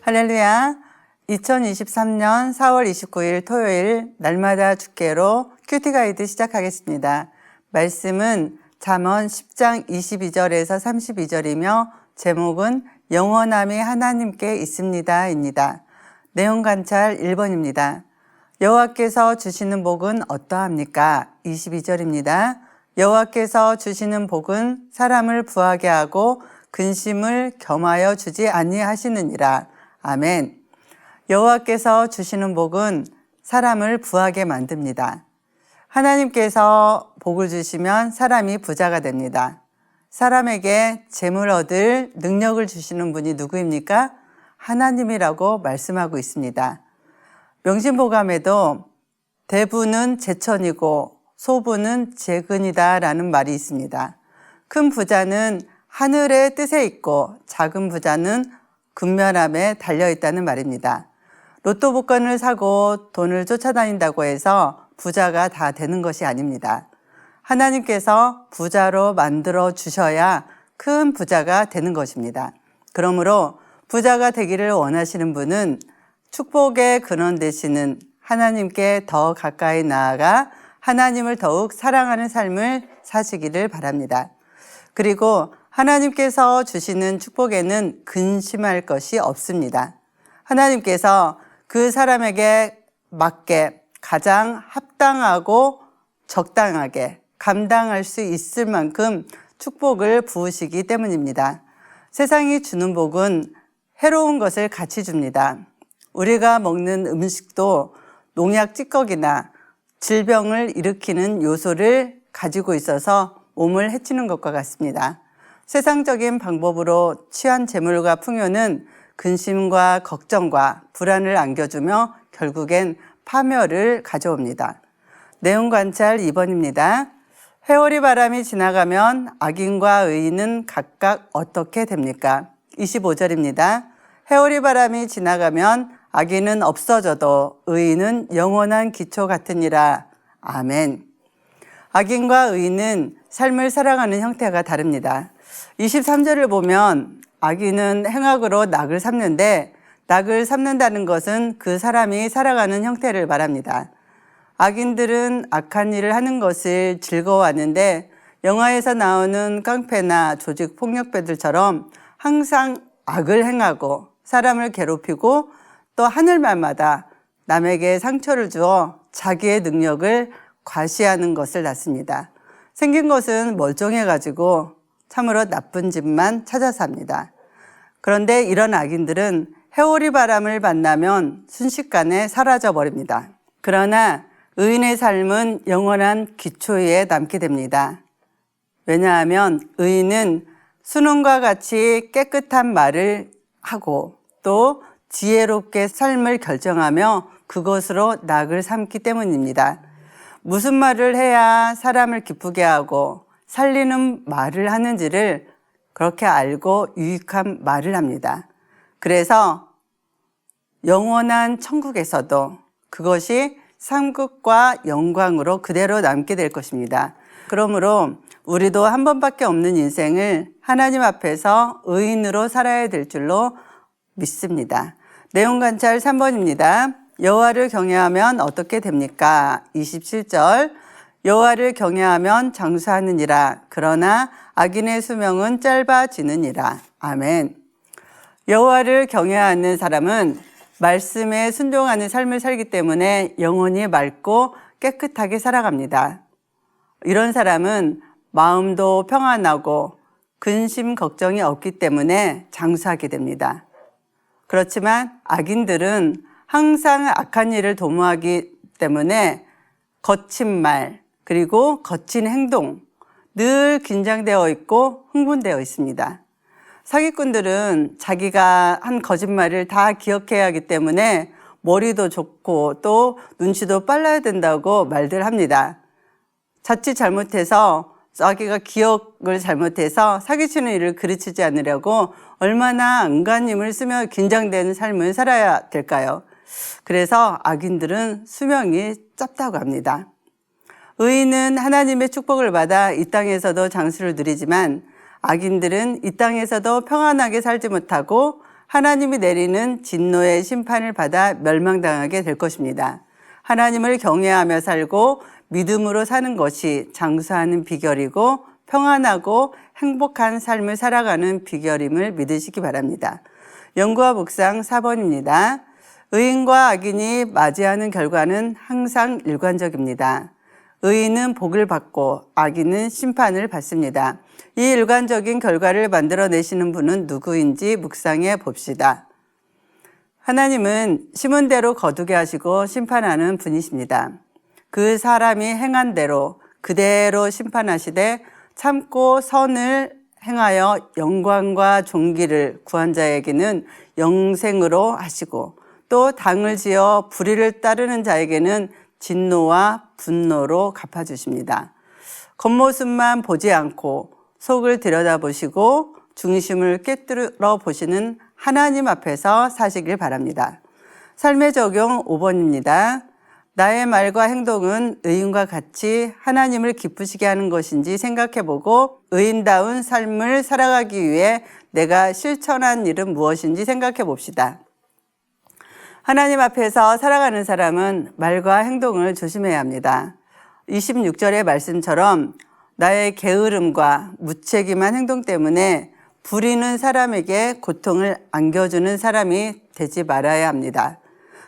할렐루야. 2023년 4월 29일 토요일 날마다 주께로 큐티 가이드 시작하겠습니다. 말씀은 잠언 10장 22절에서 32절이며 제목은 영원함이 하나님께 있습니다 입니다. 내용 관찰 1번입니다. 여호와께서 주시는 복은 어떠합니까? 22절입니다. 여호와께서 주시는 복은 사람을 부하게 하고 근심을 겸하여 주지 아니하시느니라. 아멘. 여호와께서 주시는 복은 사람을 부하게 만듭니다. 하나님께서 복을 주시면 사람이 부자가 됩니다. 사람에게 재물 얻을 능력을 주시는 분이 누구입니까? 하나님이라고 말씀하고 있습니다. 명심보감에도 대부는 제천이고 소부는 재근이다 라는 말이 있습니다. 큰 부자는 하늘의 뜻에 있고 작은 부자는 근면함에 달려있다는 말입니다. 로또 복권을 사고 돈을 쫓아다닌다고 해서 부자가 다 되는 것이 아닙니다. 하나님께서 부자로 만들어 주셔야 큰 부자가 되는 것입니다. 그러므로 부자가 되기를 원하시는 분은 축복의 근원 되시는 하나님께 더 가까이 나아가 하나님을 더욱 사랑하는 삶을 사시기를 바랍니다. 그리고 하나님께서 주시는 축복에는 근심할 것이 없습니다. 하나님께서 그 사람에게 맞게 가장 합당하고 적당하게 감당할 수 있을 만큼 축복을 부으시기 때문입니다. 세상이 주는 복은 해로운 것을 같이 줍니다. 우리가 먹는 음식도 농약 찌꺼기나 질병을 일으키는 요소를 가지고 있어서 몸을 해치는 것과 같습니다. 세상적인 방법으로 취한 재물과 풍요는 근심과 걱정과 불안을 안겨주며 결국엔 파멸을 가져옵니다. 내용 관찰 2번입니다. 회오리 바람이 지나가면 악인과 의인은 각각 어떻게 됩니까? 25절입니다. 회오리 바람이 지나가면 악인은 없어져도 의인은 영원한 기초 같으니라. 아멘. 악인과 의인은 삶을 살아가는 형태가 다릅니다. 23절을 보면 악인은 행악으로 낙을 삼는데 낙을 삼는다는 것은 그 사람이 살아가는 형태를 말합니다. 악인들은 악한 일을 하는 것을 즐거워하는데 영화에서 나오는 깡패나 조직폭력배들처럼 항상 악을 행하고 사람을 괴롭히고 또 하늘말마다 남에게 상처를 주어 자기의 능력을 과시하는 것을 낳습니다. 생긴 것은 멀쩡해가지고 참으로 나쁜 집만 찾아서 합니다. 그런데 이런 악인들은 회오리 바람을 만나면 순식간에 사라져 버립니다. 그러나 의인의 삶은 영원한 기초에 남게 됩니다. 왜냐하면 의인은 순원과 같이 깨끗한 말을 하고 또 지혜롭게 삶을 결정하며 그것으로 낙을 삼기 때문입니다. 무슨 말을 해야 사람을 기쁘게 하고 살리는 말을 하는지를 그렇게 알고 유익한 말을 합니다. 그래서 영원한 천국에서도 그것이 상급과 영광으로 그대로 남게 될 것입니다. 그러므로 우리도 한 번밖에 없는 인생을 하나님 앞에서 의인으로 살아야 될 줄로 믿습니다. 내용 관찰 3번입니다. 여호와를 경외하면 어떻게 됩니까? 27절. 여호와를 경외하면 장수하느니라. 그러나 악인의 수명은 짧아지느니라. 아멘. 여호와를 경외하는 사람은 말씀에 순종하는 삶을 살기 때문에 영혼이 맑고 깨끗하게 살아갑니다. 이런 사람은 마음도 평안하고 근심 걱정이 없기 때문에 장수하게 됩니다. 그렇지만 악인들은 항상 악한 일을 도모하기 때문에 거친 말 그리고 거친 행동, 늘 긴장되어 있고 흥분되어 있습니다. 사기꾼들은 자기가 한 거짓말을 다 기억해야 하기 때문에 머리도 좋고 또 눈치도 빨라야 된다고 말들 합니다. 자칫 잘못해서 자기가 기억을 잘못해서 사기치는 일을 그르치지 않으려고 얼마나 안간힘을 쓰며 긴장되는 삶을 살아야 될까요? 그래서 악인들은 수명이 짧다고 합니다. 의인은 하나님의 축복을 받아 이 땅에서도 장수를 누리지만 악인들은 이 땅에서도 평안하게 살지 못하고 하나님이 내리는 진노의 심판을 받아 멸망당하게 될 것입니다. 하나님을 경외하며 살고 믿음으로 사는 것이 장수하는 비결이고 평안하고 행복한 삶을 살아가는 비결임을 믿으시기 바랍니다. 연구와 묵상 4번입니다. 의인과 악인이 맞이하는 결과는 항상 일관적입니다. 의인은 복을 받고 악인은 심판을 받습니다. 이 일관적인 결과를 만들어내시는 분은 누구인지 묵상해 봅시다. 하나님은 심은 대로 거두게 하시고 심판하는 분이십니다. 그 사람이 행한 대로 그대로 심판하시되 참고 선을 행하여 영광과 존귀를 구한 자에게는 영생으로 하시고 또 당을 지어 불의를 따르는 자에게는 진노와 분노로 갚아주십니다. 겉모습만 보지 않고 속을 들여다보시고 중심을 꿰뚫어 보시는 하나님 앞에서 사시길 바랍니다. 삶의 적용 5번입니다. 나의 말과 행동은 의인과 같이 하나님을 기쁘시게 하는 것인지 생각해보고 의인다운 삶을 살아가기 위해 내가 실천한 일은 무엇인지 생각해 봅시다. 하나님 앞에서 살아가는 사람은 말과 행동을 조심해야 합니다. 26절의 말씀처럼 나의 게으름과 무책임한 행동 때문에 부리는 사람에게 고통을 안겨주는 사람이 되지 말아야 합니다.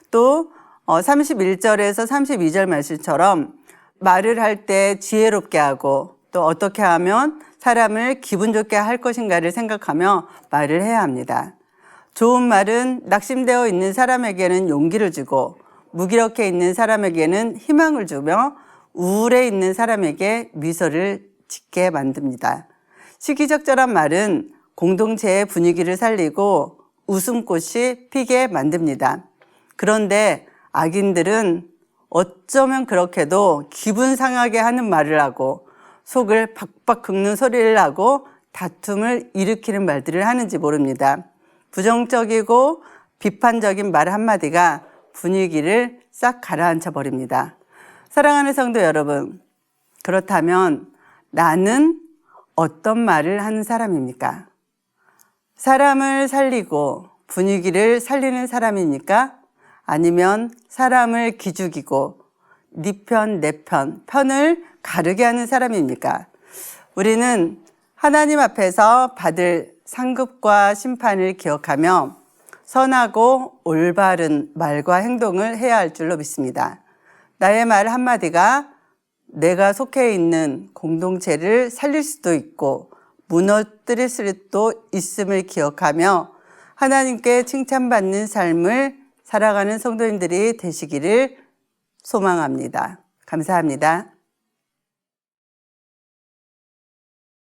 또 31절에서 32절 말씀처럼 말을 할 때 지혜롭게 하고 또 어떻게 하면 사람을 기분 좋게 할 것인가를 생각하며 말을 해야 합니다. 좋은 말은 낙심되어 있는 사람에게는 용기를 주고 무기력해 있는 사람에게는 희망을 주며 우울해 있는 사람에게 미소를 짓게 만듭니다. 시기적절한 말은 공동체의 분위기를 살리고 웃음꽃이 피게 만듭니다. 그런데 악인들은 어쩌면 그렇게도 기분 상하게 하는 말을 하고 속을 박박 긁는 소리를 하고 다툼을 일으키는 말들을 하는지 모릅니다. 부정적이고 비판적인 말 한마디가 분위기를 싹 가라앉혀 버립니다. 사랑하는 성도 여러분, 그렇다면 나는 어떤 말을 하는 사람입니까? 사람을 살리고 분위기를 살리는 사람입니까? 아니면 사람을 기죽이고 네 편, 내 편, 편을 가르게 하는 사람입니까? 우리는 하나님 앞에서 받을 상급과 심판을 기억하며 선하고 올바른 말과 행동을 해야 할 줄로 믿습니다. 나의 말 한마디가 내가 속해 있는 공동체를 살릴 수도 있고 무너뜨릴 수도 있음을 기억하며 하나님께 칭찬받는 삶을 살아가는 성도님들이 되시기를 소망합니다. 감사합니다.